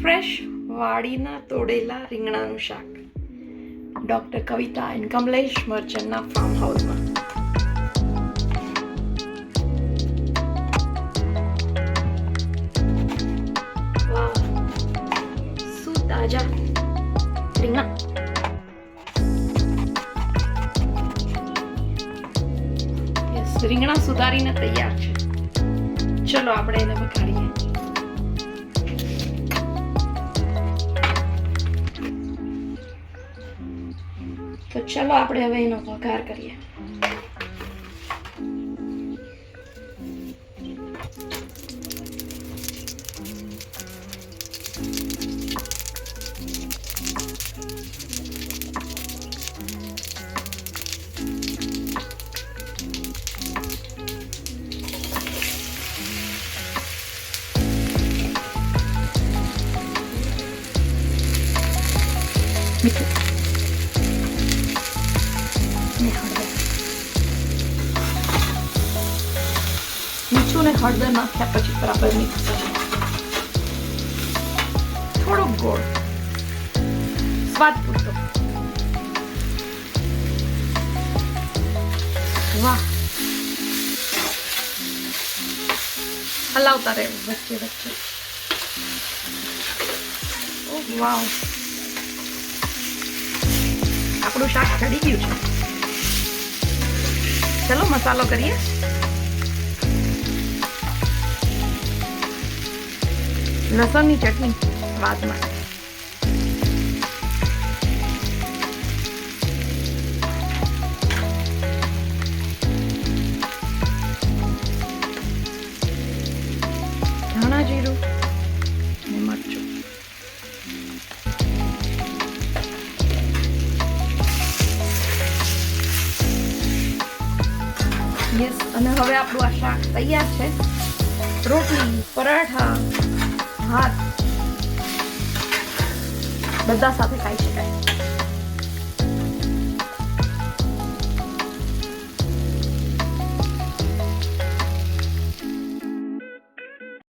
Fresh વાડીના તોડેલા રીંગણાનું શાક ડોક્ટર કવિતા એન્ડ કમલેશ મર્ચન્ટના ફાર્મ હાઉસમાં. વાહ, શું તાજા રીંગણા. રીંગણા સુધારીને તૈયાર છે. ચલો આપણે એને વઘારીએ. તો ચલો આપણે હવે એનો વઘાર કરીએ. મીઠું ને હળદર નાખ્યા પછી બરાબર મિક્સ કરીએ. થોડોક ગોળ સ્વાદ પૂરતો. વાહ, હલાવતા રહેવું વચ્ચે વચ્ચે. ઓહ વાવ, આપણું શાક ચડી ગયું છે. ચલો મસાલો કરીએ. લસણની ચટણી સ્વાદ માટે. ધાણા જીરું અને મરચું. યસ, અને હવે આપણું આ શાક તૈયાર છે. રોટલી, પરાઠા, ભાત બધા સાથે ખાઈ શકાય.